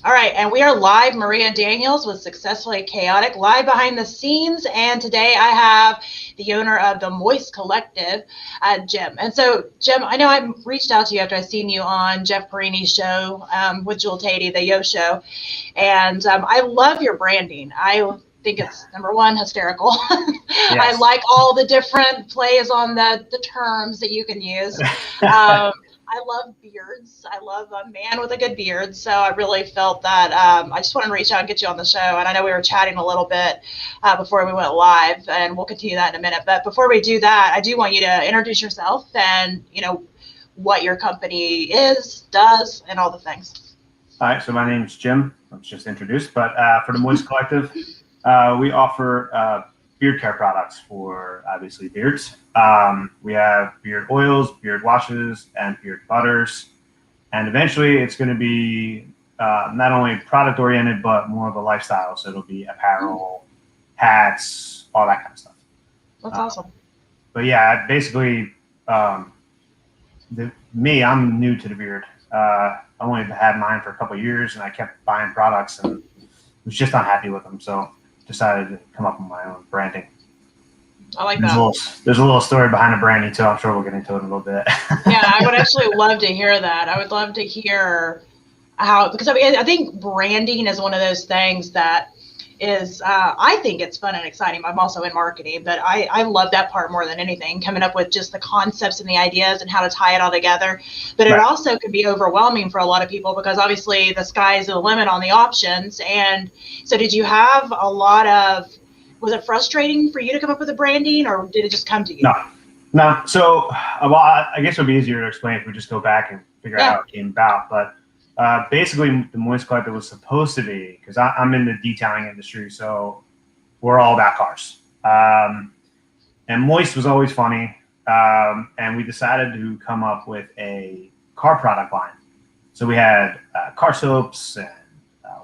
All right, and we are live, Maria Daniels with Successfully Chaotic, live behind the scenes. And today I have the owner of the Moist Collective, Jim. And so, Jim, I know I reached out to you after I seen you on Jeff Perini's show with Jewel Tatey, the Yo Show. And I love your branding. I think it's, number one, hysterical. I Yes. like all the different plays on the terms that you can use. I love beards. I love a man with a good beard. So I really felt that I just wanted to reach out and get you on the show. And I know we were chatting a little bit before we went live, and we'll continue that in a minute. But before we do that, I do want you to introduce yourself and, what your company is, does, and all the things. All right. So my name is Jim. I was just introduced, but for the Moist Collective, we offer beard care products for obviously beards. We have beard oils, beard washes, and beard butters. And eventually it's going to be not only product oriented, but more of a lifestyle. So it'll be apparel, hats, all that kind of stuff. That's awesome. But yeah, basically, I'm new to the beard. I only had mine for a couple of years, and I kept buying products and was just unhappy with them. So decided to come up with my own branding. I like that. There's a little story behind the branding too. I'm sure we'll get into it in a little bit. Yeah, I would actually love to hear that. I would love to hear how, because I think branding is one of those things that is, I think it's fun and exciting. I'm also in marketing, but I love that part more than anything, coming up with just the concepts and the ideas and how to tie it all together. But it also can be overwhelming for a lot of people because obviously the sky's the limit on the options. And so did you have a lot of, was it frustrating for you to come up with the branding, or did it just come to you? No. So, well, I guess it would be easier to explain if we just go back and figure out how it came about. But basically, the Moist Collective was supposed to be, because I'm in the detailing industry, so we're all about cars. And Moist was always funny, and we decided to come up with a car product line. So we had car soaps and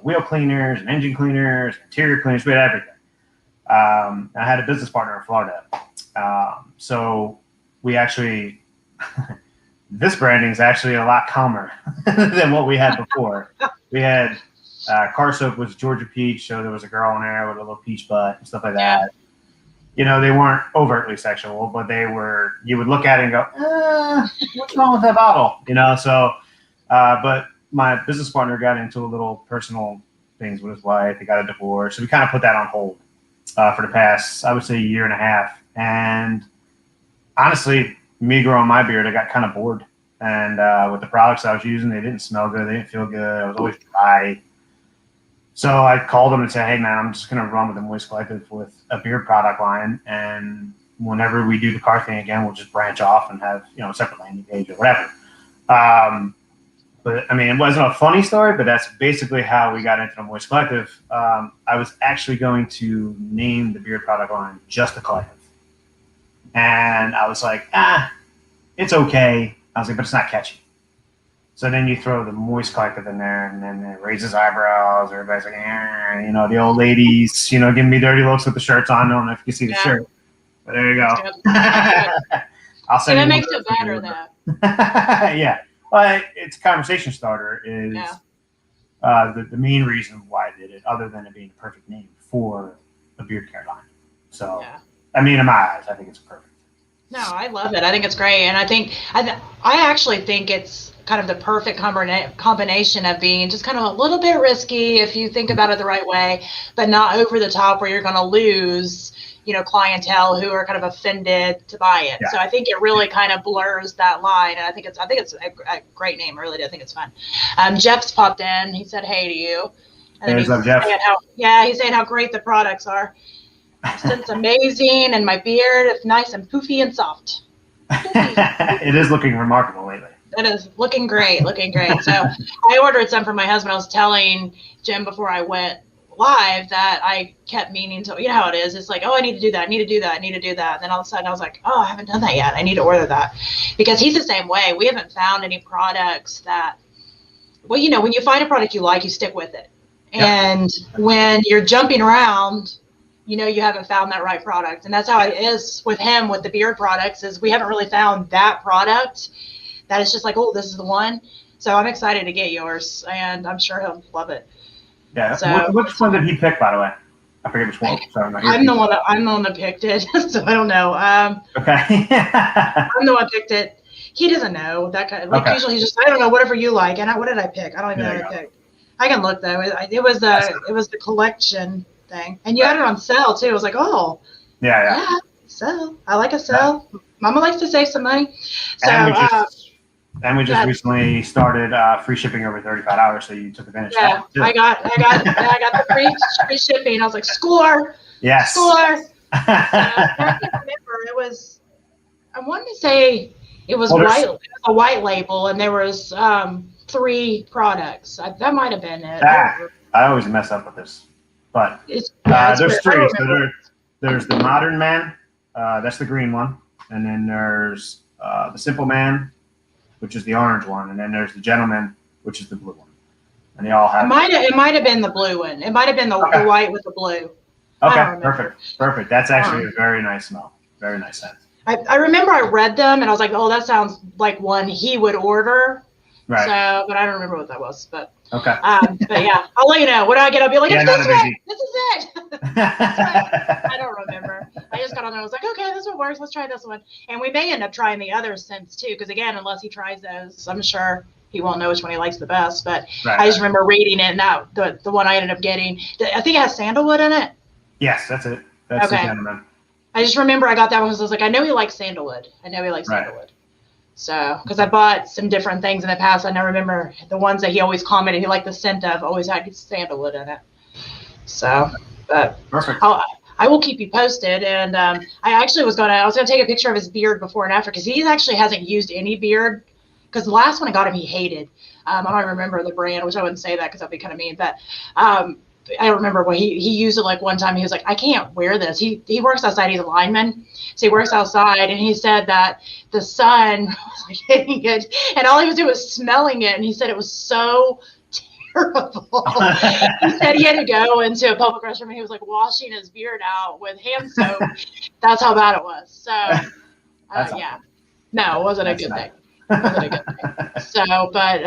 wheel cleaners and engine cleaners, interior cleaners, we had everything. I had a business partner in Florida. So we actually, this branding is actually a lot calmer than what we had before. We had car soap was Georgia Peach, so there was a girl in there with a little peach butt and stuff like that. They weren't overtly sexual, but they were, you would look at it and go, what's wrong with that bottle? But my business partner got into a little personal things with his wife. He got a divorce. So we kind of put that on hold for the past, I would say, year and a half. And honestly, me growing my beard, I got kind of bored. And with the products I was using, they didn't smell good. They didn't feel good. I was always dry. So I called them and said, hey, man, I'm just going to run with the Moist Collective with a beard product line. And whenever we do the car thing again, we'll just branch off and have, a separate landing page or whatever. But I mean, it wasn't a funny story, but that's basically how we got into the Moist Collective. I was actually going to name the beard product line just the Collective. And I was like, it's okay. I was like, but it's not catchy. So then you throw the Moist Collective in there, and then it raises eyebrows. Everybody's like, the old ladies, giving me dirty looks with the shirts on. I don't know if you can see the shirt, but there you go. I'll send that makes it better, though. Yeah. But it's a conversation starter is the main reason why I did it, other than it being a perfect name for a beard care line. So, I mean, in my eyes, I think it's perfect. No, I love it. I think it's great. And I actually think it's kind of the perfect combination of being just kind of a little bit risky if you think about it the right way, but not over the top where you're going to lose clientele who are kind of offended to buy it. So I think it really kind of blurs that line. And I think it's a great name. I really do. I think it's fun. Jeff's popped in. He said, hey to you. And then he's saying how great the products are. It's amazing. And my beard is nice and poofy and soft. It is looking remarkable lately. It is looking great. So I ordered some for my husband. I was telling Jim before I went live that I kept meaning to, how it is. It's like, I need to do that. And then all of a sudden I was like, I haven't done that yet. I need to order that, because he's the same way. We haven't found any products that, when you find a product you like, you stick with it. And when you're jumping around, you haven't found that right product. And that's how it is with him with the beard products, is we haven't really found that product that is just like, this is the one. So I'm excited to get yours, and I'm sure he'll love it. Yeah. So Which one did he pick, by the way? I forget which one. Sorry, I'm the one that picked it, so I don't know. Okay. I'm the one that picked it. He doesn't know that kind of, like, usually he's just, I don't know, whatever you like. And what did I pick? I don't even know what I picked. I can look though. It was the collection thing, and you had it on sale too. I was like, oh, yeah, sell. I like a sell. Mama likes to save some money. So and we just recently started free shipping over $35, so you took advantage of that too. I got the free shipping. I was like, score. Yes. Score. I can't remember. It was, I wanted to say it was white. It was a white label, and there was 3 products. That might have been it. I always mess up with this, but there's 3. So there's the Modern Man, that's the green one, and then there's the Simple Man, which is the orange one, and then there's the Gentleman, which is the blue one, and they all have. It might have been the blue one. It might have been the white with the blue. Okay, perfect. That's actually a very nice smell. Very nice scent. I remember I read them and I was like, oh, that sounds like one he would order. Right. So, but I don't remember what that was. But okay. But yeah, I'll let you know. What do I get? I'll be like, it's this one. This is it. I don't remember. I just got on there. I was like, okay, this one works. Let's try this one. And we may end up trying the other scents too, because again, unless he tries those, I'm sure he won't know which one he likes the best. But I just remember reading it, and that the one I ended up getting, I think it has sandalwood in it. Yes, that's it. That's the Gentleman. I just remember I got that one because I was like, I know he likes sandalwood. Sandalwood. So, because I bought some different things in the past, and I remember the ones that he always commented he liked the scent of always had sandalwood in it. So, but perfect. I will keep you posted. And I actually was gonna take a picture of his beard before and after, because he actually hasn't used any beard. Because the last one I got him, he hated. I don't remember the brand, which I wouldn't say that because that'd be kind of mean, but. I remember when he used it like one time. He was like, I can't wear this. He works outside. He's a lineman. So he works outside. And he said that the sun was like hitting it. And all he was doing was smelling it. And he said it was so terrible. He said he had to go into a public restroom. And he was like washing his beard out with hand soap. That's how bad it was. So, yeah. No, it wasn't a good thing. So, but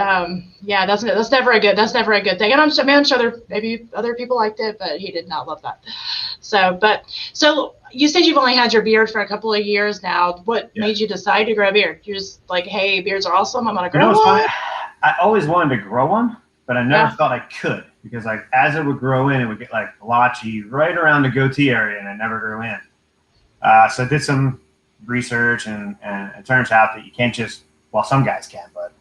yeah, that's never a good thing. And I'm sure there maybe other people liked it, but he did not love that. So you said you've only had your beard for a couple of years now. What made you decide to grow a beard? You're just like, hey, beards are awesome. I'm gonna grow one. I always wanted to grow one, but I never thought I could, because like as it would grow in, it would get like blotchy right around the goatee area, and it never grew in. So I did some research, and it turns out that you can't just. Well, some guys can, but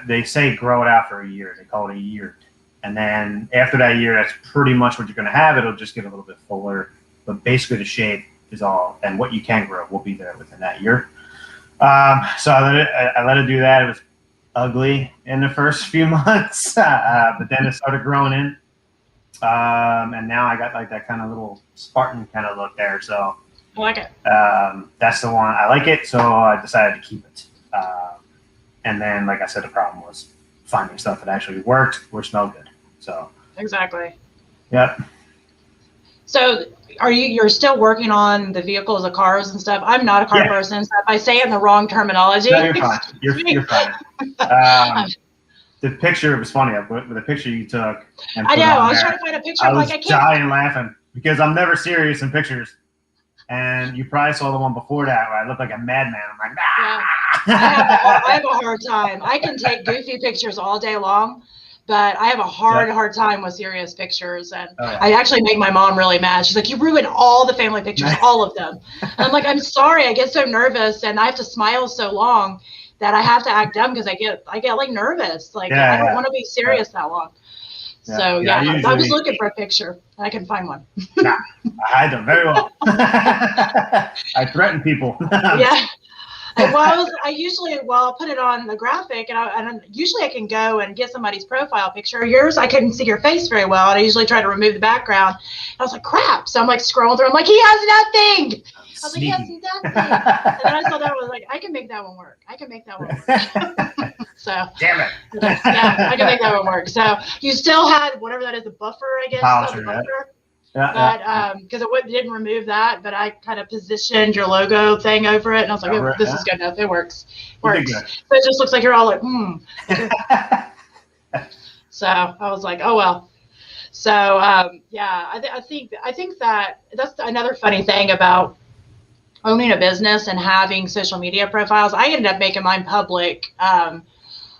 they say grow it out for a year. They call it a year. And then after that year, that's pretty much what you're going to have. It'll just get a little bit fuller. But basically the shape is all, and what you can grow will be there within that year. So I let it do that. It was ugly in the first few months, but then it started growing in. And now I got like that kind of little Spartan kind of look there. So I like it. That's the one. I like it, so I decided to keep it. And then, like I said, the problem was finding stuff that actually worked or smelled good. So exactly. Yep. So you're still working on the vehicles, the cars and stuff? I'm not a car person, so if I say it in the wrong terminology. No, you're fine. You're fine. The picture was funny. With the picture you took. I know. I was trying to find a picture. I was dying laughing because I'm never serious in pictures. And you probably saw the one before that where I looked like a madman. I'm like, ah! Yeah. I have a hard time. I can take goofy pictures all day long, but I have a hard time with serious pictures. And I actually make my mom really mad. She's like, you ruined all the family pictures, all of them. And I'm like, I'm sorry. I get so nervous, and I have to smile so long that I have to act dumb because I get like nervous. Like I don't want to be serious that long. So I was looking for a picture. I can find one. Nah, I hide them very well. I threaten people. Yeah. Well, I'll put it on the graphic, and usually I can go and get somebody's profile picture. Yours, I couldn't see your face very well, and I usually try to remove the background. I was like, crap. So I'm like scrolling through. I'm like, he has nothing. I was like, he has nothing. And then I saw that, I was like, I can make that one work. So damn it. Yeah, I can make that one work. So you still had whatever that is, a buffer, I guess. Polisher, Yeah, because it didn't remove that, but I kind of positioned your logo thing over it, and I was like, oh, this is good enough. It works. You did good. So it just looks like you're all like, So I was like, oh well. So yeah, I think that that's another funny thing about owning a business and having social media profiles. I ended up making mine public.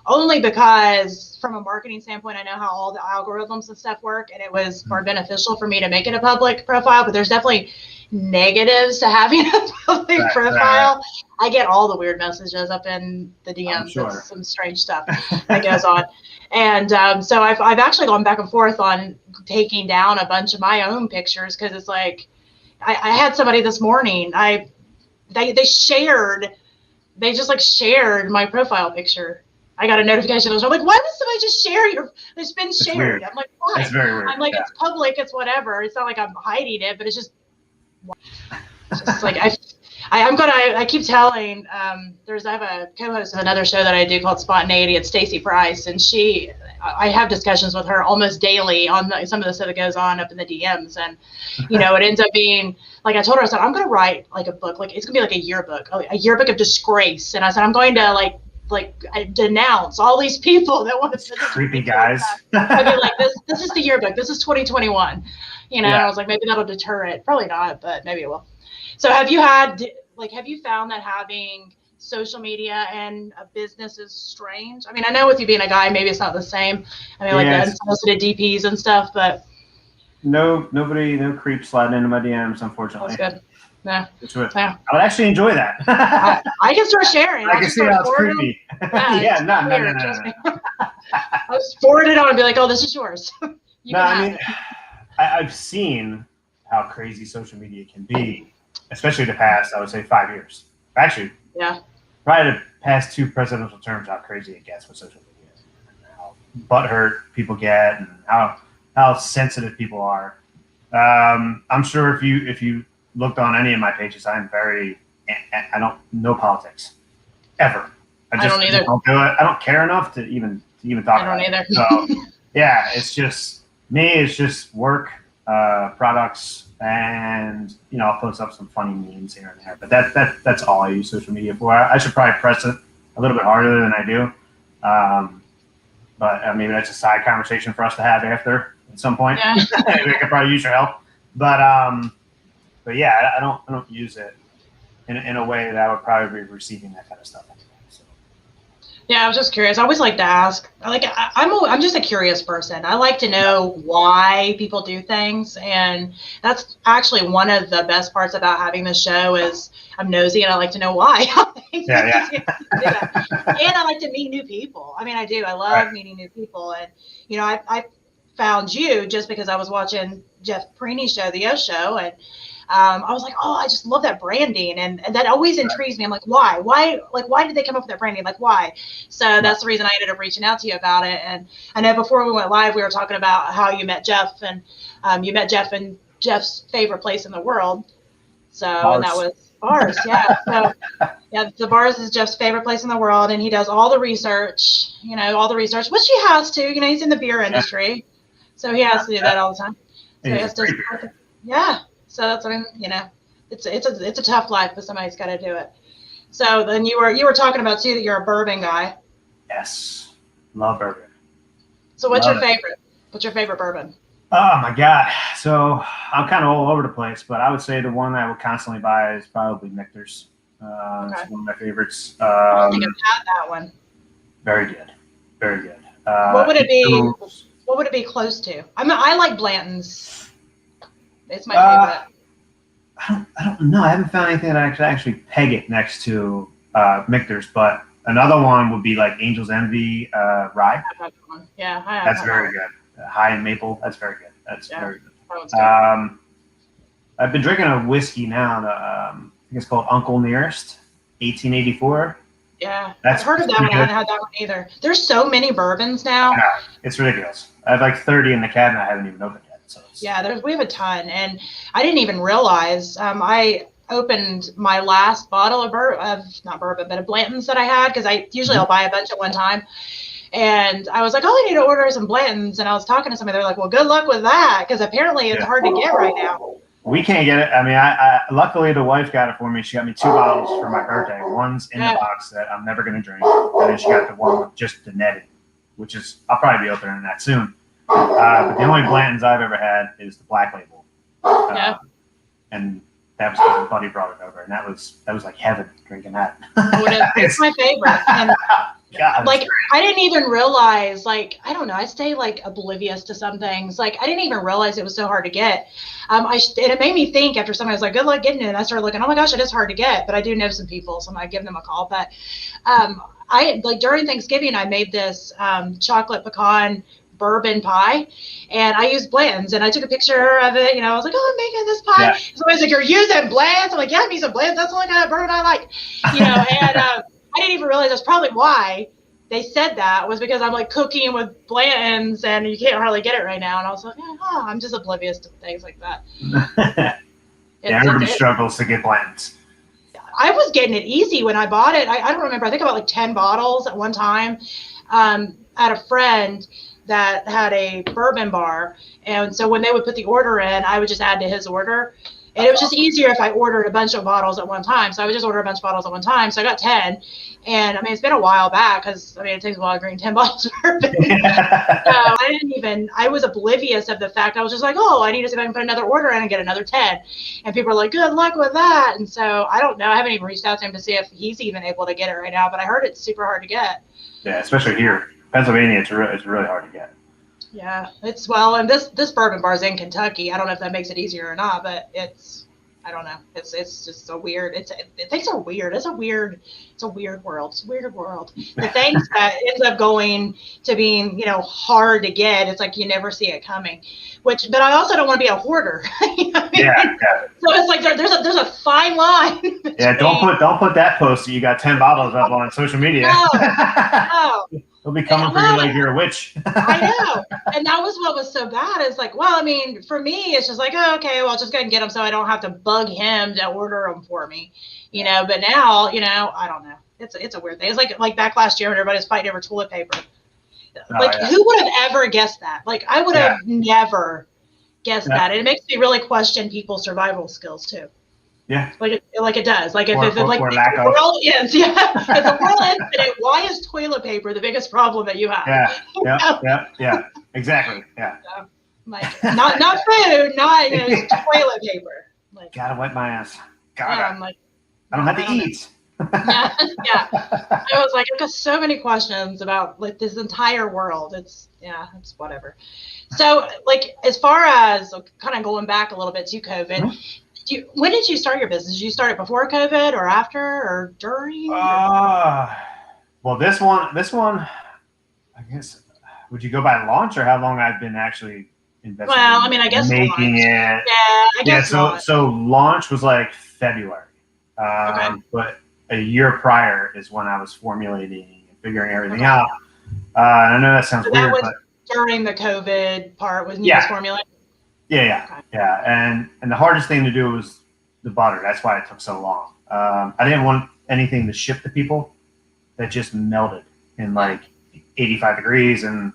Only because from a marketing standpoint, I know how all the algorithms and stuff work, and it was more beneficial for me to make it a public profile, but there's definitely negatives to having a public profile. Right. I get all the weird messages up in the DMs. Sure. Some strange stuff that goes on. And so I've actually gone back and forth on taking down a bunch of my own pictures, because it's like, I had somebody this morning, they just shared my profile picture. I got a notification. I'm like, why would somebody just share it's been shared? Weird. I'm like, why? It's very weird. I'm like, it's public, it's whatever. It's not like I'm hiding it, but it's just like, I keep telling, I have a co-host of another show that I do called Spontaneity. It's Stacy Price, and I have discussions with her almost daily on some of the stuff that goes on up in the DMs. And, it ends up being, like I told her, I said, I'm going to write like a book, like it's going to be like a yearbook of disgrace. And I said, I'm going to I denounce all these people that want to creepy guys. I mean, like this is the yearbook. This is 2021. Yeah. I was like, maybe that'll deter it. Probably not, but maybe it will. So have you found that having social media and a business is strange? I mean, I know with you being a guy, maybe it's not the same. I mean, like the unsolicited DPs and stuff, but no creeps sliding into my DMs, unfortunately. That's good. Yeah. I would actually enjoy that. I can start sharing. I can see how it's creepy. No. I'll just forward it on and be like, oh, this is yours. I've seen how crazy social media can be, especially the past, I would say 5 years. Actually, probably the past 2 presidential terms, how crazy it gets with social media, and how butthurt people get, and how sensitive people are. I'm sure if you looked on any of my pages, I don't know politics ever. I don't either. Don't do it. I don't care enough to even talk about it. I don't either. So yeah, it's just me. It's just work, products, and I'll post up some funny memes here and there. But that's all I use social media for. I should probably press it a little bit harder than I do. But maybe that's a side conversation for us to have after at some point. Yeah. Maybe I could probably use your help. But yeah, I don't use it in a way that I would probably be receiving that kind of stuff anyway. So. Yeah, I was just curious. I always like to ask. I'm just a curious person. I like to know why people do things, and that's actually one of the best parts about having the show is I'm nosy and I like to know why. Yeah. And I like to meet new people. I mean, I do. I love meeting new people, and I found you just because I was watching Jeff Preeney's show, the O Show, and I was like, oh, I just love that branding. And that always intrigues me. I'm like, why? Why did they come up with that branding? Like, why? So that's the reason I ended up reaching out to you about it. And I know before we went live, we were talking about how you met Jeff, and you met Jeff in Jeff's favorite place in the world. So, bars. And that was bars. Yeah. So, yeah, the bars is Jeff's favorite place in the world. And he does all the research, which he has to, he's in the beer industry. So he has to do that all the time. So he has to, So that's what it's a tough life, but somebody's got to do it. So then you were talking about too that you're a bourbon guy. Yes, love bourbon. So what's your favorite? What's your favorite bourbon? Oh my God! So I'm kind of all over the place, but I would say the one I would constantly buy is probably Michter's. It's one of my favorites. I don't think I've had that one. Very good, very good. What would it be? What would it be close to? I like Blanton's. It's my favorite. I don't know. I haven't found anything that I could actually peg it next to Michter's, but another one would be like Angel's Envy Rye. Yeah, that's very good. High in maple. That's very good. That's very good. I've been drinking a whiskey now. I think it's called Uncle Nearest, 1884. Yeah, I've heard of that one. I haven't had that one either. There's so many bourbons now. Yeah, it's ridiculous. I have like 30 in the cabinet I haven't even opened yet. So we have a ton, and I didn't even realize. I opened my last bottle of not bourbon, but a Blanton's that I had, because I usually I'll buy a bunch at one time. And I was like, oh, I need to order some Blantons. And I was talking to somebody. They're like, well, good luck with that, because apparently it's hard to get right now. We can't get it. I mean, I luckily the wife got it for me. She got me 2 bottles for my birthday. One's in the box that I'm never going to drink. And then she got the one with just the netting, which is, I'll probably be opening that soon. But the only Blantons I've ever had is the Black Label. And that was because a buddy brought it over. And that was like heaven drinking that. It's my favorite. And God, like, I didn't even realize, like, I don't know, I stay like oblivious to some things. Like, I didn't even realize it was so hard to get. And it made me think after somebody was like, good luck getting it. And I started looking, oh my gosh, it is hard to get. But I do know some people, so I might give them a call. But I, like, during Thanksgiving, I made this chocolate pecan bourbon pie, and I used Bland's, and I took a picture of it. I was like, oh, I'm making this pie. Yeah. Somebody's like, you're using Bland's? I'm like, yeah, I'm using Bland's. That's the only kind of bourbon I like. And I didn't even realize that's probably why they said that, was because I'm like cooking with Blanton's and you can't hardly get it right now. And I was like, I'm just oblivious to things like that. Everybody struggles to get Blanton's. I was getting it easy when I bought it. I don't remember. I think about like 10 bottles at one time. I had a friend that had a bourbon bar. And so when they would put the order in, I would just add to his order. And it was just easier if I ordered a bunch of bottles at one time. So I would just order a bunch of bottles at one time. So I got 10. And I mean, it's been a while back, because I mean, it takes a while to drink 10 bottles of bourbon. So I was oblivious of the fact. I was just like, oh, I need to see if I can put another order in and get another 10. And people are like, good luck with that. And so I don't know. I haven't even reached out to him to see if he's even able to get it right now. But I heard it's super hard to get. Yeah, especially here. Pennsylvania, it's really hard to get. Yeah, and this bourbon bar is in Kentucky. I don't know if that makes it easier or not, but I don't know. It's just so weird. Things are weird. It's a weird world. It's a weird world. The things that ends up going to being, hard to get, it's like you never see it coming. But I also don't want to be a hoarder. Yeah. So it's like there's a fine line. Yeah, don't put that post that you got 10 bottles up on social media. No. They'll be coming for you like you're a witch. I know. And that was what was so bad. It's like, well, I mean, for me, it's just like, oh, okay, well, I'll just go ahead and get them so I don't have to bug him to order them for me. But now, I don't know. It's a weird thing. It's like back last year when everybody was fighting over toilet paper. Who would have ever guessed that? Like, I would have never guessed that. And it makes me really question people's survival skills, too. Yeah. Like it does. Like if the world ends, if the world ends today, why is toilet paper the biggest problem that you have? Yeah. Exactly. Yeah. Like not food, not toilet paper. Like, gotta wipe my ass. I'm like, I don't have to eat. Yeah. I was like, I've got so many questions about like this entire world. It's whatever. So like, as far as kind of going back a little bit to COVID, when did you start your business? Did you start it before COVID or after or during? Well, this one, I guess, would you go by launch or how long I've been actually investing? Well, I mean, I guess making launch. it. Yeah, I guess so launch was like February. But a year prior is when I was formulating and figuring everything out. And I know that sounds weird, but during the COVID part was new formulating. Yeah. And the hardest thing to do was the butter. That's why it took so long. I didn't want anything to ship to people that just melted in like 85 degrees. And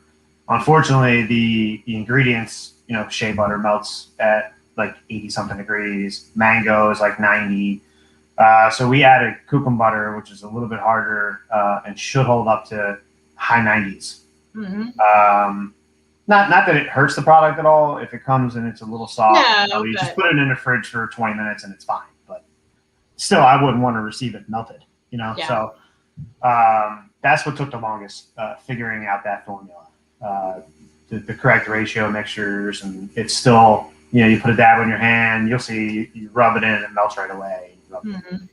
unfortunately, the ingredients, shea butter melts at like 80 something degrees. Mango is like 90. So we added cucumber butter, which is a little bit harder and should hold up to high 90s. Mm-hmm. Not that it hurts the product at all. If it comes and it's a little soft, you just put it in the fridge for 20 minutes and it's fine. But still, I wouldn't want to receive it melted, So that's what took the longest, figuring out that formula, the correct ratio mixtures, and it's still, you put a dab on your hand, you'll see, you rub it in, it melts right away. Mm-hmm.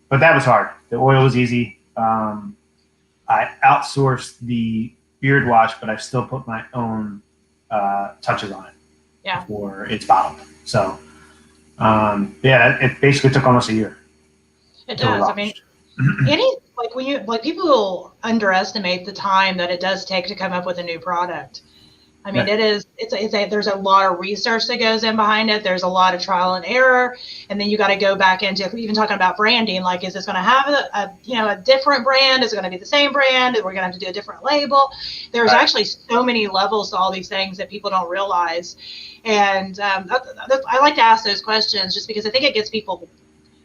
But that was hard. The oil was easy. I outsourced the beard wash, but I still put my own touches on it before it's bottled. So, it basically took almost a year. It does. I mean, people underestimate the time that it does take to come up with a new product. I mean, there's a lot of research that goes in behind it. There's a lot of trial and error. And then you got to go back into even talking about branding. Like, is this going to have a different brand? Is it going to be the same brand? We're going to have to do a different label. There's actually so many levels to all these things that people don't realize. And I like to ask those questions just because I think it gets people,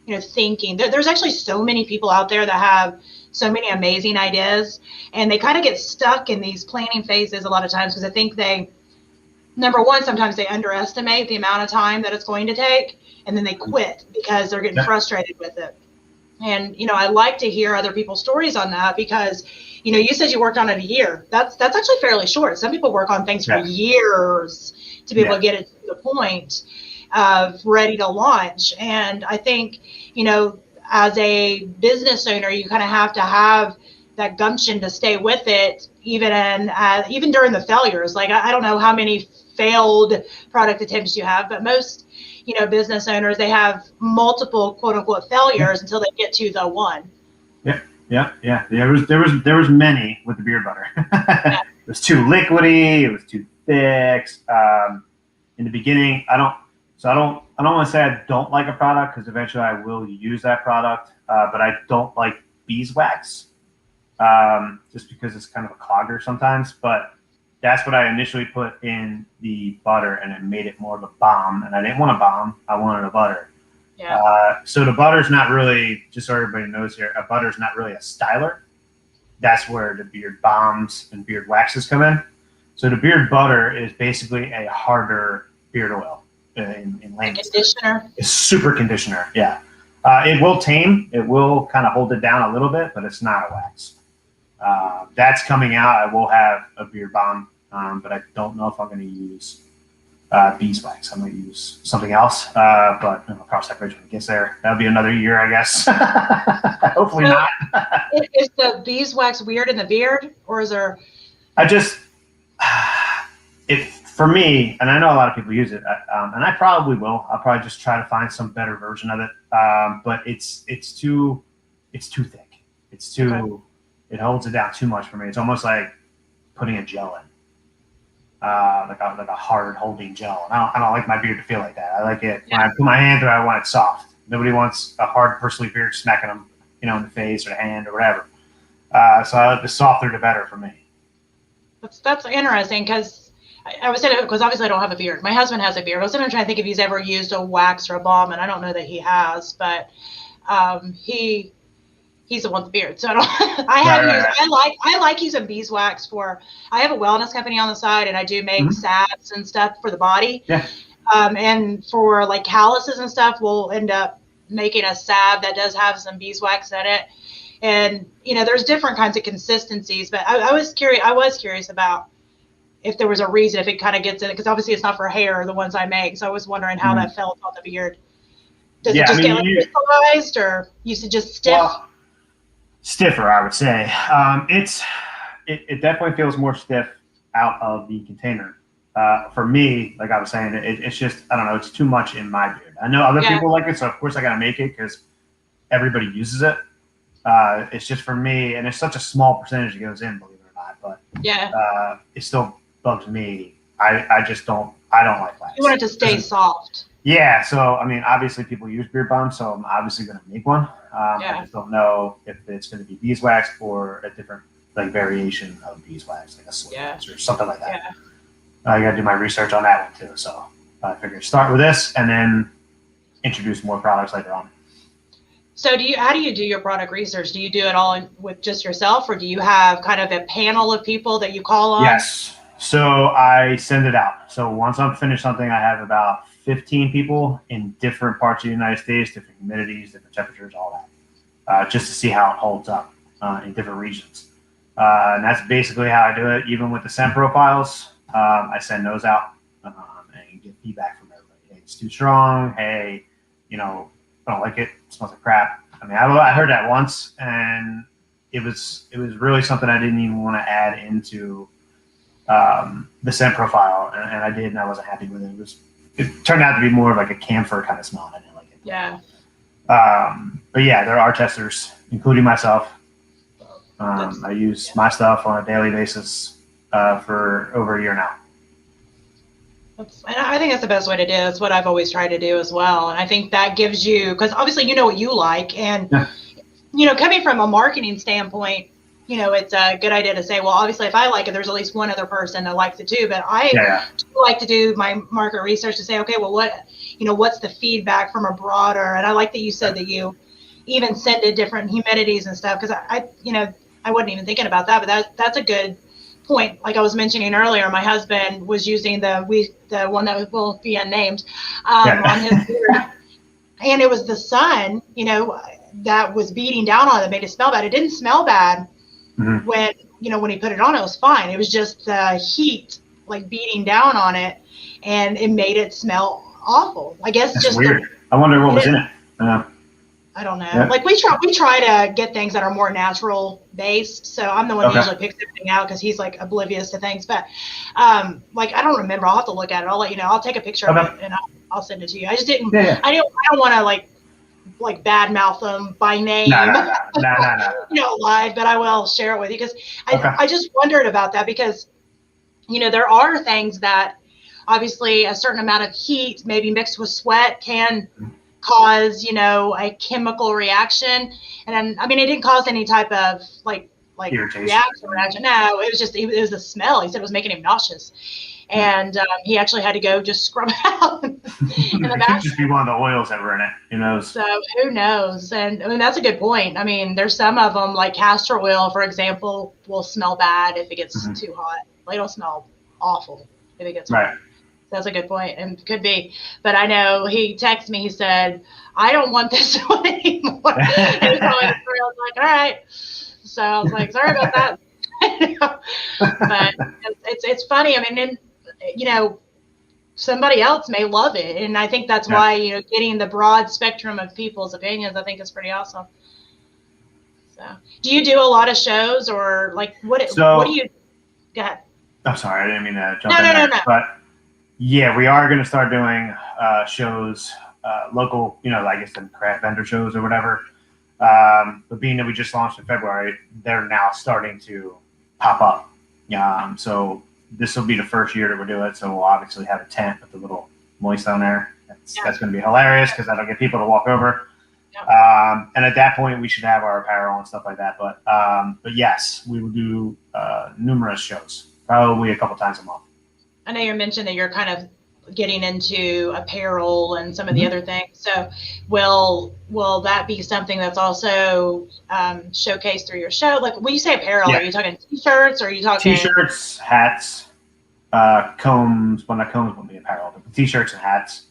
thinking. There's actually so many people out there that have so many amazing ideas, and they kind of get stuck in these planning phases a lot of times because I think number one, sometimes they underestimate the amount of time that it's going to take, and then they quit because they're getting frustrated with it. And, I like to hear other people's stories on that because, you said you worked on it a year. That's actually fairly short. Some people work on things for years to be able to get it to the point of ready to launch. And I think, as a business owner, you kind of have to have that gumption to stay with it, even during the failures. Like, I don't know how many failed product attempts you have, but most, business owners, they have multiple quote unquote failures until they get to the one. Yeah. There was many with the beard butter. It was too liquidy. It was too thick. In the beginning, I don't want to say I don't like a product because eventually I will use that product, but I don't like beeswax just because it's kind of a clogger sometimes. But that's what I initially put in the butter, and it made it more of a balm. And I didn't want a balm; I wanted a butter. Yeah. So the butter's not really, just so everybody knows here, a butter's not really a styler. That's where the beard balms and beard waxes come in. So the beard butter is basically a harder beard oil. In conditioner. It's super conditioner. Yeah. It will tame. It will kind of hold it down a little bit, but it's not a wax. That's coming out. I will have a beard balm, but I don't know if I'm going to use beeswax. I'm going to use something else, but I'll cross that bridge when it gets there. That'll be another year, I guess. Hopefully not. Is the beeswax weird in the beard, or is there? For me, and I know a lot of people use it, and I probably will. I'll probably just try to find some better version of it. But it's too thick. It's too. Okay. It holds it down too much for me. It's almost like putting a gel in, like a hard holding gel. And I don't like my beard to feel like that. I like it when I put my hand through. I want it soft. Nobody wants a hard bristly beard smacking them, in the face or the hand or whatever. So I like the softer the better for me. That's interesting because. I was saying, because obviously I don't have a beard. My husband has a beard. I was trying to think if he's ever used a wax or a balm, and I don't know that he has, but he's the one with the beard. So I like using beeswax I have a wellness company on the side, and I do make salves and stuff for the body. Yeah. And for like calluses and stuff, we'll end up making a salve that does have some beeswax in it. And there's different kinds of consistencies, but I was curious about if there was a reason, if it kind of gets in it, because obviously it's not for hair, the ones I make. So I was wondering how that felt on the beard. Does it just get crystallized, or you suggest stiff? Well, stiffer, I would say. It definitely feels more stiff out of the container. For me, like I was saying, it's just, I don't know, it's too much in my beard. I know other people like it, so of course I got to make it because everybody uses it. It's just for me, and it's such a small percentage that goes in, believe it or not, but it still bugs me. I don't like wax. You want it to stay soft. Yeah, so I mean, obviously people use beard balms, so I'm obviously going to make one. I just don't know if it's going to be beeswax or a different variation of beeswax, like a slip wax or something like that. Yeah. I got to do my research on that one too. So I figured start with this and then introduce more products later on. So how do you do your product research? Do you do it all with just yourself, or do you have kind of a panel of people that you call on? Yes. So I send it out. So once I'm finished something, I have about 15 people in different parts of the United States, different humidities, different temperatures, all that, just to see how it holds up in different regions. And that's basically how I do it. Even with the scent profiles, I send those out and get feedback from everybody. Hey, it's too strong. Hey, I don't like it. It smells like crap. I mean, I heard that once, and it was really something I didn't even want to add into the scent profile, and I did, and I wasn't happy with it. It turned out to be more of like a camphor kind of smell. I didn't like it. Yeah. But yeah, there are testers, including myself. I use my stuff on a daily basis for over a year now. And I think that's the best way to do it. That's what I've always tried to do as well. And I think that gives you, because obviously you know what you like. And, coming from a marketing standpoint, it's a good idea to say, well, obviously if I like it, there's at least one other person that likes it too. But I do like to do my market research to say, okay, well, what's the feedback from a broader, and I like that you said that you even send it different humidities and stuff. Cause I wasn't even thinking about that, but that's a good point. Like I was mentioning earlier, my husband was using the one that will be unnamed on his beard, and it was the sun, that was beating down on it that made it smell bad. It didn't smell bad when he put it on. It was fine. It was just the heat like beating down on it, and it made it smell awful. I guess that's just weird. I wonder what was in it. I don't know. Yeah. Like we try to get things that are more natural based. So I'm the one who usually picks everything out because he's like oblivious to things. But like I don't remember. I'll have to look at it. I'll let you know. I'll take a picture of it and I'll send it to you. I just didn't. Yeah. I don't want to like badmouth them by name. No. Live, but I will share it with you because I just wondered about that because there are things that obviously a certain amount of heat maybe mixed with sweat can cause, a chemical reaction. And I mean, it didn't cause any type of like reaction. No, it was just, it was the smell. He said it was making him nauseous. And he actually had to go just scrub it out. It could just be one of the oils that were in it, who knows? So who knows? And I mean, that's a good point. I mean, there's some of them like castor oil, for example, will smell bad if it gets too hot. Like, it'll smell awful if it gets hot. That's a good point, and could be. But I know he texted me. He said, "I don't want this one anymore." And so I was like, "All right." So I was like, "Sorry about that." But it's funny. I mean, somebody else may love it, and I think that's why getting the broad spectrum of people's opinions, I think is pretty awesome. So, do you do a lot of shows, or like what do you? Go ahead. I'm sorry, I didn't mean to jump in there. No. But yeah, we are going to start doing shows, local, I guess the craft vendor shows or whatever. But being that we just launched in February, they're now starting to pop up. So this will be the first year that we're doing it. So we'll obviously have a tent with a little moist on there. That's going to be hilarious because that'll get people to walk over. And at that point, we should have our apparel and stuff like that. But yes, we will do numerous shows, probably a couple times a month. I know you mentioned that you're kind of getting into apparel and some of the other things. So will that be something that's also showcased through your show? Like when you say apparel, are you talking t-shirts or are you talking t-shirts, hats, combs? Well, not combs won't be apparel, but the t-shirts and hats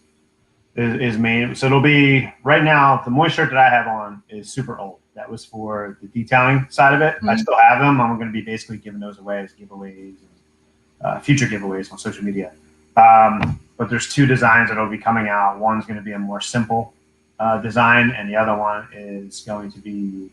is main. So it'll be right now. The moist shirt that I have on is super old. That was for the detailing side of it. I still have them. I'm going to be basically giving those away as giveaways. Future giveaways on social media. But there's two designs that will be coming out. One's going to be a more simple design, and the other one is going to be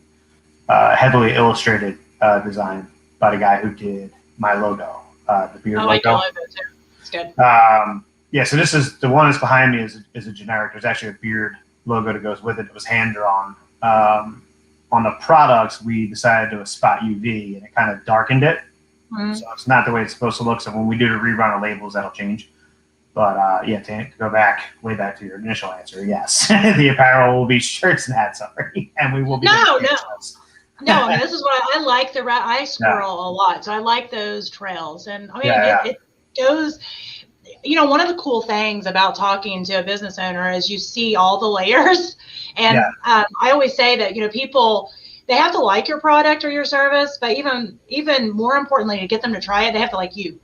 heavily illustrated design by the guy who did my logo, the beard logo. I like the logo too. It's good. So this is the one that's behind me is a generic. There's actually a beard logo that goes with it. It was hand drawn. On the products, we decided to do a spot UV, and it kind of darkened it. So it's not the way it's supposed to look. So when we do the rerun of labels, that'll change. But to go way back to your initial answer, yes, the apparel will be shirts and hats, and we will be. No. I mean, this is what I like. I squirrel a lot, so I like those trails, and I mean, it goes. One of the cool things about talking to a business owner is you see all the layers, and I always say that people. They have to like your product or your service, but even more importantly, to get them to try it, they have to like you.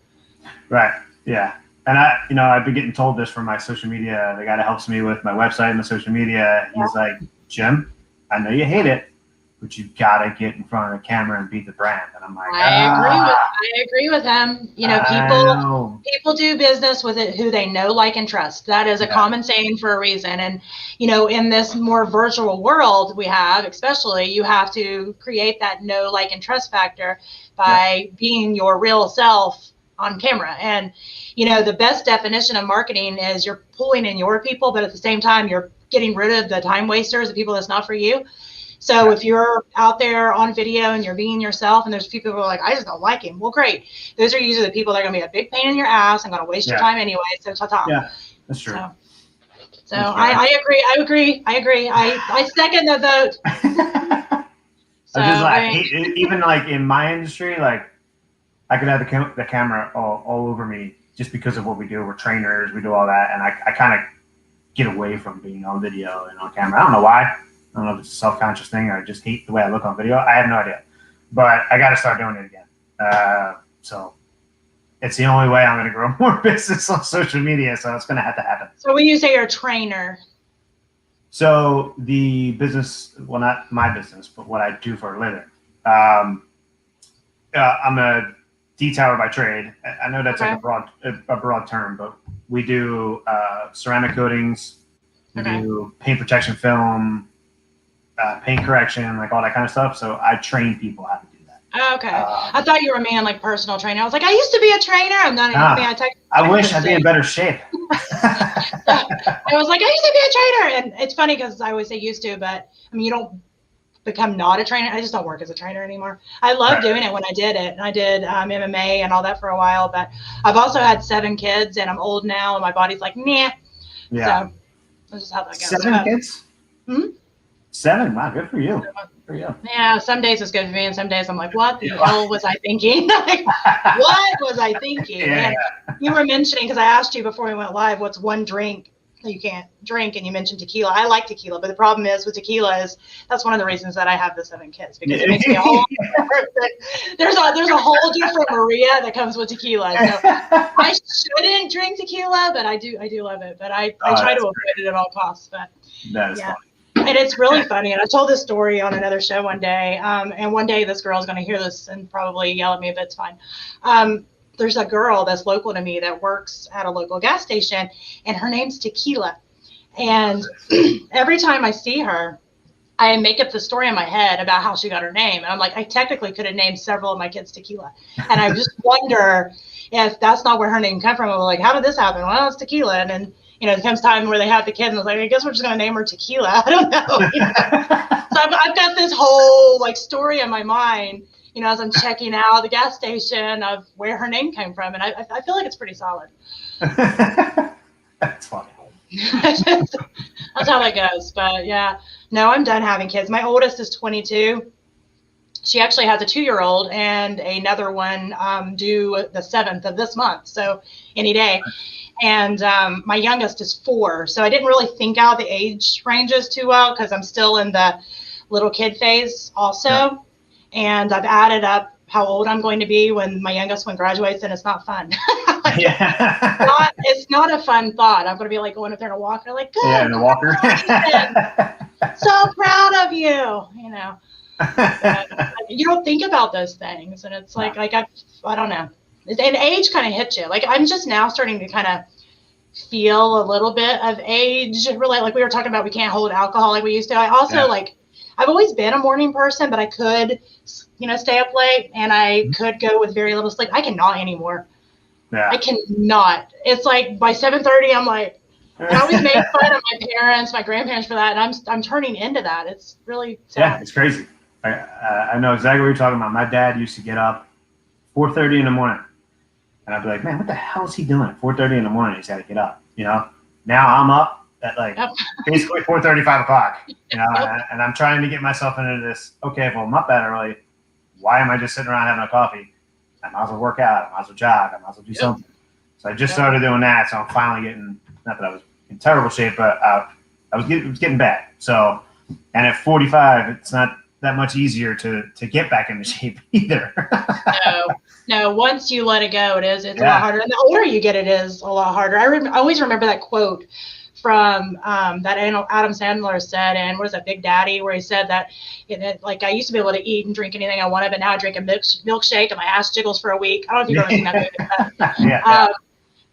Right. Yeah. And I've been getting told this from my social media. The guy that helps me with my website and the social media, he's like, Jim, I know you hate it, but you've got to get in front of the camera and beat the brand. And I'm like, I agree with him. People do business with it who they know, like, and trust. That is a common saying for a reason. And, in this more virtual world we have, especially, you have to create that know, like, and trust factor by being your real self on camera. And, the best definition of marketing is you're pulling in your people, but at the same time, you're getting rid of the time wasters, the people that's not for you. So if you're out there on video and you're being yourself and there's people who are like, I just don't like him. Well, great. Those are usually the people that are going to be a big pain in your ass and going to waste your time anyway. So ta-ta. Yeah, that's true. So I agree. I second the vote. So, I hate it, even like in my industry, like I could have the camera all over me just because of what we do. We're trainers, we do all that. And I kind of get away from being on video and on camera. I don't know why. I don't know if it's a self-conscious thing or I just hate the way I look on video. I have no idea, but I got to start doing it again. So it's the only way I'm going to grow more business on social media. So it's going to have to happen. So when you say you're a trainer, so the business, well, not my business, but what I do for a living. I'm a detailer by trade. I know that's like a broad term, but we do ceramic coatings, we do paint protection film, paint correction, like all that kind of stuff. So I train people how to do that. Okay. I thought you were meaning like personal training. I was like, I used to be a trainer. I'm not. I wish I'd be in better shape. I was like, I used to be a trainer, and it's funny because I always say used to, but I mean, you don't become not a trainer. I just don't work as a trainer anymore. I love doing it when I did it. I did MMA and all that for a while, but I've also had 7 kids, and I'm old now, and my body's like, nah. Yeah. So that's just how that goes. 7 kids? 7? Wow, good for you. Yeah, some days it's good for me, and some days I'm like, what the hell was I thinking? Like, what was I thinking? And you were mentioning, because I asked you before we went live, what's one drink that you can't drink, and you mentioned tequila. I like tequila, but the problem is with tequila is that's one of the reasons that I have the 7 kids, because it makes me a whole there's a whole different Maria that comes with tequila. So I shouldn't drink tequila, but I do love it. But I try to avoid it at all costs. But that is funny. And it's really funny. And I told this story on another show one day. And one day this girl's going to hear this and probably yell at me, but it's fine. There's a girl that's local to me that works at a local gas station, and her name's Tequila. And every time I see her, I make up the story in my head about how she got her name. And I'm like, I technically could have named several of my kids Tequila. And I just wonder if that's not where her name came from. I'm like, how did this happen? Well, it's Tequila. And then, it comes time where they have the kids, and I was like, I guess we're just going to name her Tequila. I don't know. So I've got this whole story in my mind, as I'm checking out the gas station of where her name came from. And I feel like it's pretty solid. That's funny. That's how that goes. But yeah, no, I'm done having kids. My oldest is 22. She actually has a 2-year-old and another one due the 7th of this month. So any day. And my youngest is 4. So I didn't really think out the age ranges too well because I'm still in the little kid phase also. Yeah. And I've added up how old I'm going to be when my youngest one graduates, and it's not fun. It's not a fun thought. I'm going to be like going up there in a walker, like, good. Yeah, in a walker. So proud of you, you don't think about those things. And it's like I don't know. And age kind of hits you. Like I'm just now starting to kind of feel a little bit of age. Really, like we were talking about, we can't hold alcohol like we used to. I also I've always been a morning person, but I could, stay up late and I could go with very little sleep. I cannot anymore. Yeah. I cannot. It's like by 7:30, I'm like, I always made fun of my parents, my grandparents for that, and I'm turning into that. It's really sad. Yeah, it's crazy. I know exactly what you're talking about. My dad used to get up 4:30 in the morning, and I'd be like, man, what the hell is he doing? 4:30 in the morning, he's got to get up. Now I'm up at basically 4:30, 5 o'clock. And I'm trying to get myself into this. Okay, if I'm up that early, why am I just sitting around having a coffee? I might as well work out. I might as well jog. I might as well do something. So I just started doing that. So I'm finally getting. Not that I was in terrible shape, but it was getting bad. So, and at 45, it's not that much easier to get back into shape either. No. Once you let it go, it's a lot harder. And the older you get, it is a lot harder. I always remember that quote from that Adam Sandler said, and what is that, Big Daddy, where he said that I used to be able to eat and drink anything I wanted, but now I drink a milkshake and my ass jiggles for a week. I don't know if you've ever seen that movie.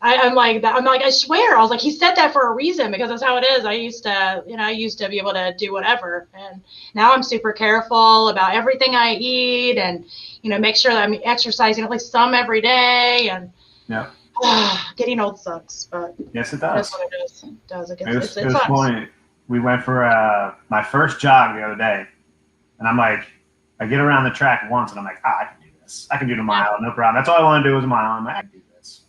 I'm like, I swear, I was like, he said that for a reason, because that's how it is. I used to be able to do whatever. And now I'm super careful about everything I eat and, make sure that I'm exercising at least some every day. And getting old sucks, but yes, it does. That's what it is. It does. It was funny. We went for my first jog the other day, And I'm like, I get around the track once and I'm like, I can do this. I can do the mile, no problem. That's all I want to do is a mile. I'm like, I can do this.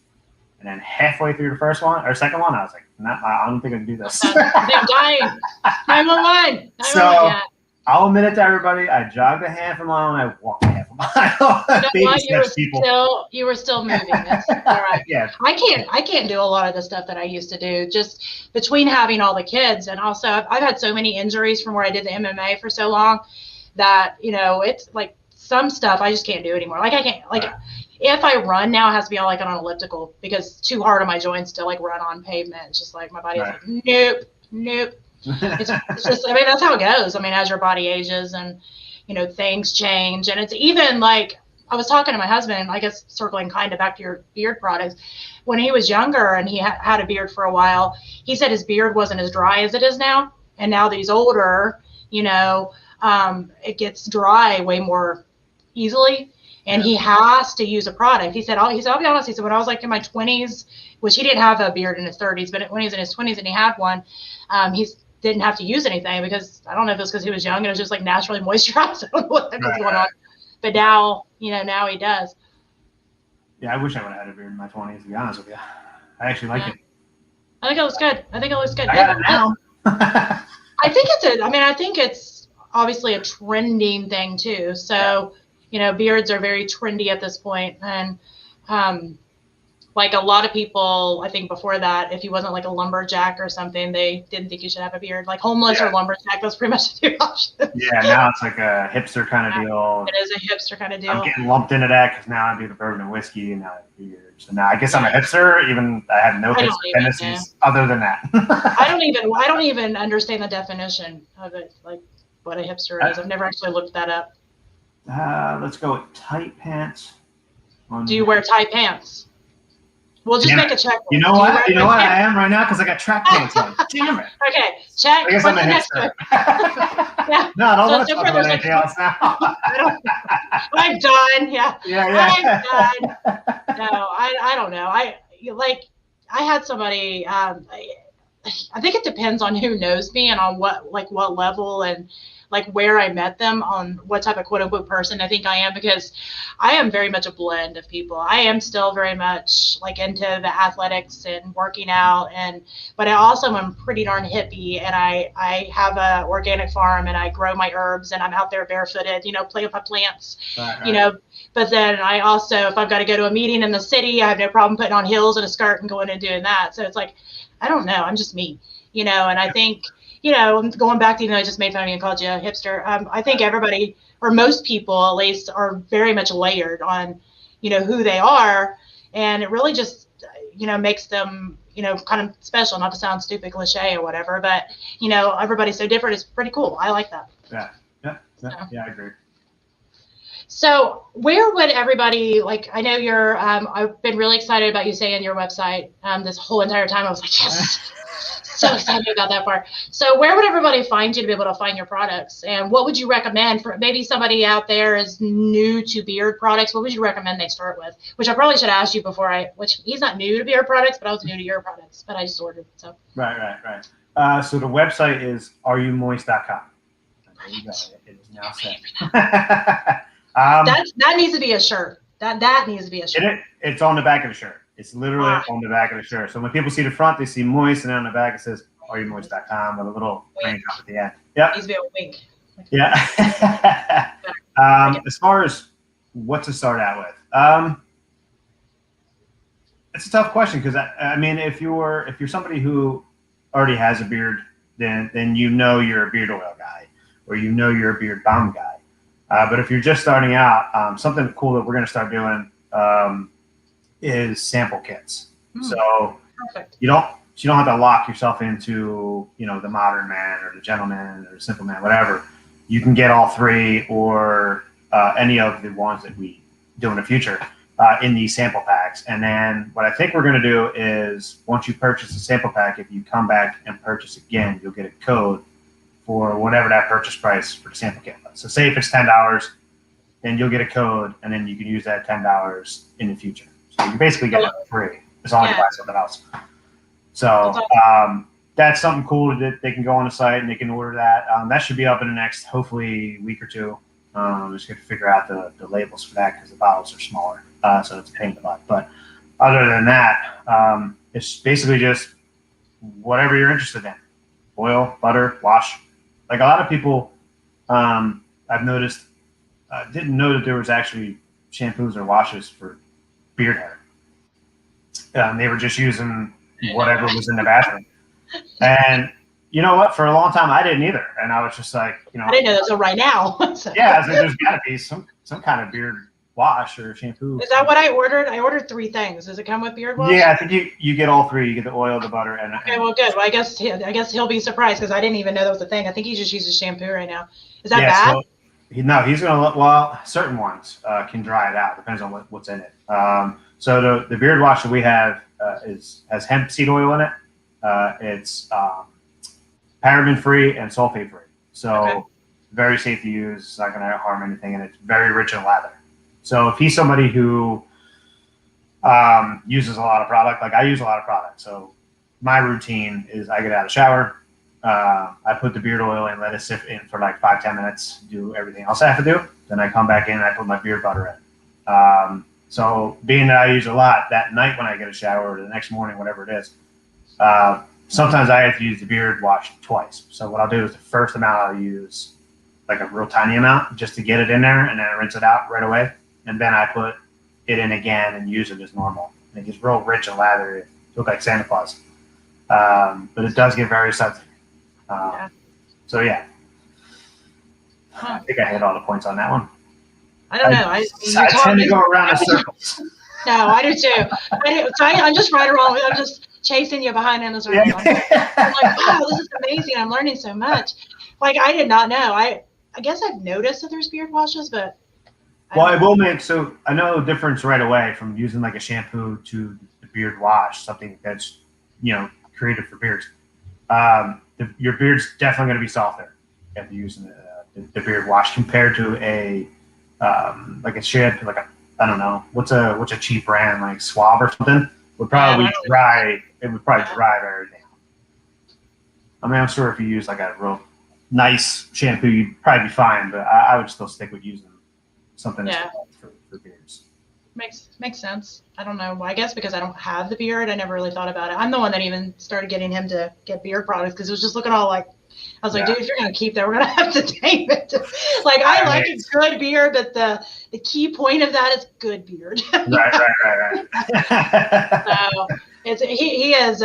And then halfway through the first one or second one, I was like, I don't think I can do this. I'm dying. 911. So yeah. I'll admit it to everybody. I jogged a half a mile and I walked a half a mile. You were still moving. That's all right. Yeah. I can't do a lot of the stuff that I used to do, just between having all the kids, and also I've had so many injuries from where I did the MMA for so long that, you know, it's like some stuff I just can't do anymore. Like I can't, like if I run now, it has to be on like on an elliptical because it's too hard on my joints to like run on pavement. It's just like my body is like, nope. It's just, I mean, that's how it goes. I mean, as your body ages and, you know, things change. And it's even like, I was talking to my husband, I guess circling kind of back to your beard products. When he was younger and he had a beard for a while, he said his beard wasn't as dry as it is now. And now that he's older, you know, it gets dry way more easily. And he has to use a product. He said, I'll be honest. He said, when I was like in my 20s, which he didn't have a beard in his 30s, but when he was in his 20s and he had one, he didn't have to use anything because I don't know if it was because he was young and it was just like naturally moisturized. I don't know what was going on. But now, you know, now he does. Yeah, I wish I would have had a beard in my 20s, to be honest with you. I actually like it. I think it looks good. I got it now. I think it's obviously a trending thing too. So, you know, beards are very trendy at this point. And like a lot of people, I think before that, if you wasn't like a lumberjack or something, they didn't think you should have a beard. Like homeless or lumberjack, that's pretty much the two options. Yeah, now it's like a hipster kind of deal. It is a hipster kind of deal. I'm getting lumped into that because now I do the bourbon and whiskey and now I have beard. So now I guess I'm a hipster, even I have no hipster tendencies other than that. I don't even understand the definition of it, like what a hipster is. I've never actually looked that up. Let's go with tight pants. Do you wear tight pants? We'll just make a check. You know what? I am right now because I got track pants on. Damn it. Okay, check. I guess I'm a hipster. Yeah. No, I don't want to talk about anything else now. I'm done. Yeah. Yeah. I'm done. No, I don't know. I had somebody. I think it depends on who knows me and on what level and like where I met them, on what type of quote unquote person I think I am, because I am very much a blend of people. I am still very much like into the athletics and working out, but I also am pretty darn hippie, and I have a organic farm and I grow my herbs and I'm out there barefooted, you know, play with my plants, you know. But then I also, if I've got to go to a meeting in the city, I have no problem putting on heels and a skirt and going and doing that. So it's like, I don't know, I'm just me, you know. And I think, you know, going back to, even though I just made fun of you and called you a hipster, I think everybody, or most people at least, are very much layered on, you know, who they are. And it really just, you know, makes them, you know, kind of special, not to sound stupid, cliche or whatever, but, you know, everybody's so different. It's pretty cool. I like that. Yeah, I agree. So where would everybody, like, I know you're, I've been really excited about you saying your website this whole entire time. I was like, yes. So excited about that part. So where would everybody find you to be able to find your products? And what would you recommend for maybe somebody out there is new to beard products? What would you recommend they start with? Which I probably should have asked you before which he's not new to beard products, but I was new to your products, but I just ordered. So. Right. So the website is areyoumoist.com. There you go. It is now set. That needs to be a shirt. That needs to be a shirt. It's on the back of the shirt. It's literally on the back of the shirt. So when people see the front, they see moist, and on the back it says areyoumoist.com with a little rain drop at the end. Yeah. Needs to be a wink. Yeah. As far as what to start out with, it's a tough question because I mean, if you're somebody who already has a beard, then you know you're a beard oil guy, or you know you're a beard balm guy. But if you're just starting out, something cool that we're going to start doing is sample kits. So perfect. You don't have to lock yourself into, you know, the modern man or the gentleman or the simple man, whatever. You can get all three or any of the ones that we do in the future in these sample packs. And then what I think we're going to do is once you purchase a sample pack, if you come back and purchase again, you'll get a code for whatever that purchase price for the sample kit was. So say if it's $10, then you'll get a code, and then you can use that $10 in the future. So you basically get it free as long as you buy something else. So that's something cool that they can go on the site and they can order that. That should be up in the next, hopefully, week or two. Just going to figure out the labels for that because the bottles are smaller, so it's a pain in the butt. But other than that, it's basically just whatever you're interested in: oil, butter, wash. Like a lot of people, I've noticed, didn't know that there was actually shampoos or washes for beard hair. They were just using whatever was in the bathroom. And you know what? For a long time, I didn't either. And I was just like, I didn't know that until right now. So. Yeah, so there's got to be some kind of beard wash or shampoo. Is that what I ordered? I ordered 3 things. Does it come with beard wash? Yeah, I think you get all 3. You get the oil, the butter, and okay. Well, good. Well, I guess he'll be surprised because I didn't even know that was a thing. I think he just uses shampoo right now. Is that bad? So he's gonna. Well, certain ones can dry it out. Depends on what's in it. So the beard wash that we have has hemp seed oil in it. It's paraben free and sulfate free. So very safe to use. It's not going to harm anything, and it's very rich in lather. So if he's somebody who uses a lot of product, like I use a lot of product. So my routine is I get out of the shower, I put the beard oil in, let it sit in for like 5-10 minutes, do everything else I have to do. Then I come back in and I put my beard butter in. So being that I use a lot that night when I get a shower or the next morning, whatever it is, sometimes I have to use the beard wash twice. So what I'll do is the first amount I'll use like a real tiny amount just to get it in there, and then I rinse it out right away. And then I put it in again and use it as normal. And it gets real rich and lathery. It looks like Santa Claus. But it does get very sensitive. So yeah. I think I hit all the points on that one. I don't know. I tend to go around in circles. No, I do too. I'm just right along. I'm just chasing you behind in the circle. I'm like, wow, this is amazing. I'm learning so much. Like I did not know. I guess I've noticed that there's beard washes, but well, it will make so I know the difference right away from using like a shampoo to the beard wash, something that's created for beards. Your beard's definitely going to be softer after using the beard wash compared to a like a shit, like a I don't know what's a cheap brand like Suave or something would probably dry. It would probably dry everything. I mean, I'm sure if you use like a real nice shampoo, you'd probably be fine. But I would still stick with using something that's for beards. Makes sense. I don't know. I guess because I don't have the beard, I never really thought about it. I'm the one that even started getting him to get beard products because it was just looking all like. I was like, dude, if you're gonna keep that, we're gonna have to tame it. Like I like a good beard, but the key point of that is good beard. Right. So he is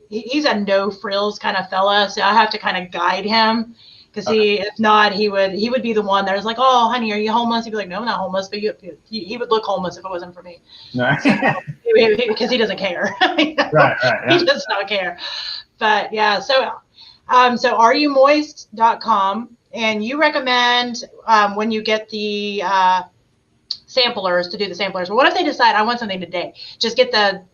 he's a no frills kind of fella, so I have to kind of guide him because if not, he would be the one that was like, oh, honey, are you homeless? He'd be like, no, I'm not homeless, but he would look homeless if it wasn't for me. Right. Because he doesn't care. Right. Yeah. He does not care. But yeah, so areyoumoist.com, and you recommend when you get the samplers to do the samplers. But what if they decide I want something today? Just get the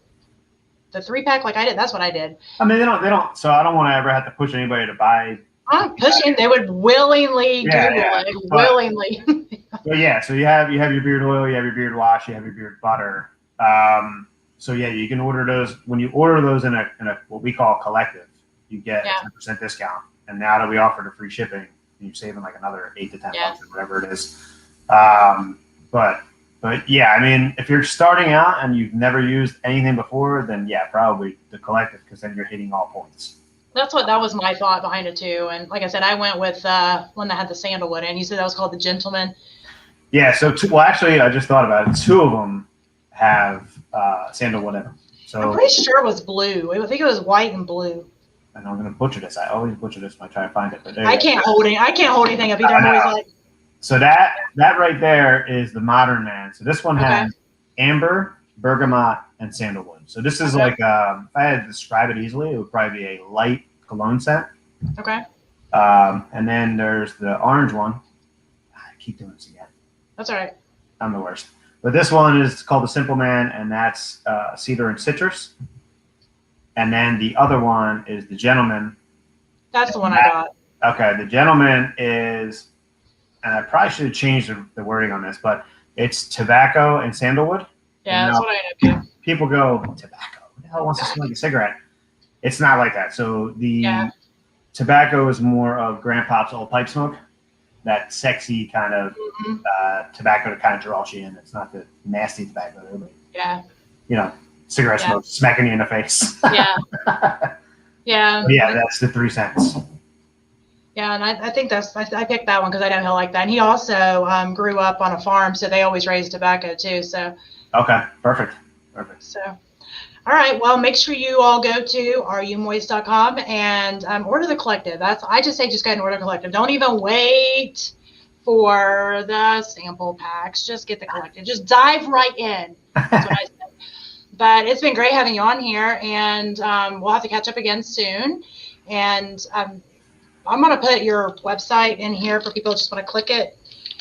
3-pack like I did. That's what I did. I mean, they don't. So I don't want to ever have to push anybody to buy. I'm pushing. They would willingly Google it. Willingly. But yeah, so you have your beard oil, you have your beard wash, you have your beard butter. So yeah, you can order those. When you order those in a what we call a collective, you get a 10% discount. And now that we offer the free shipping, you're saving like another $8 to $10 or whatever it is. But yeah, I mean, if you're starting out and you've never used anything before, then yeah, probably the collective, because then you're hitting all points. That was my thought behind it too. And like I said, I went with one that had the sandalwood, and you said that was called the Gentleman. Yeah. So actually, I just thought about it. 2 of them have sandalwood in them. So I'm pretty sure it was blue. I think it was white and blue. And I'm going to butcher this. I always butcher this when I try to find it. But I can't hold anything up either. I'm always like. So that right there is the modern man. So this one has amber, bergamot, and sandalwood. So this is like, if I had to describe it easily, it would probably be a light cologne scent. Okay. And then there's the orange one. I keep doing this again. That's all right. I'm the worst. But this one is called the Simple Man, and that's cedar and citrus. And then the other one is the Gentleman. That's the one I got. Okay, the Gentleman is, and I probably should have changed the wording on this, but it's tobacco and sandalwood. Yeah, that's what I know. People go, tobacco? Who the hell wants to smoke a cigarette? It's not like that. So the Yeah. tobacco is more of grandpa's old pipe smoke, that sexy kind of Mhm. tobacco that kind of draws you in. It's not the nasty tobacco, but, Yeah. you know, cigarette Yeah. smoke smacking you in the face. Yeah. Yeah. But yeah, that's the 3 cents. Yeah, and I think I picked that one because I know he'll like that. And he also grew up on a farm, so they always raise tobacco too. So, Okay, perfect. all right. Well, make sure you all go to areyoumumoist.com and order the collective. I just say just go ahead and order the collective. Don't even wait for the sample packs. Just get the collective. Just dive right in. That's what I say. But it's been great having you on here, and we'll have to catch up again soon. And I'm going to put your website in here for people who just want to click it.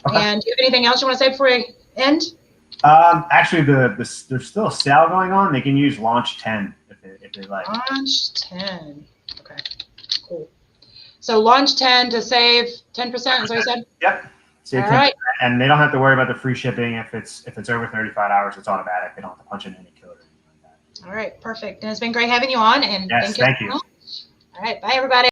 Okay. And do you have anything else you want to say before we end? Actually, there's still a sale going on. They can use Launch 10 if they like. Launch 10. Okay, cool. So Launch 10 to save 10%, is what you said? Yep. Save All 10%. right. And they don't have to worry about the free shipping. If it's over 35 hours, it's automatic. They don't have to punch in any code or anything like that. All right, perfect. And it's been great having you on. And Yes, thank you. All right, bye, everybody.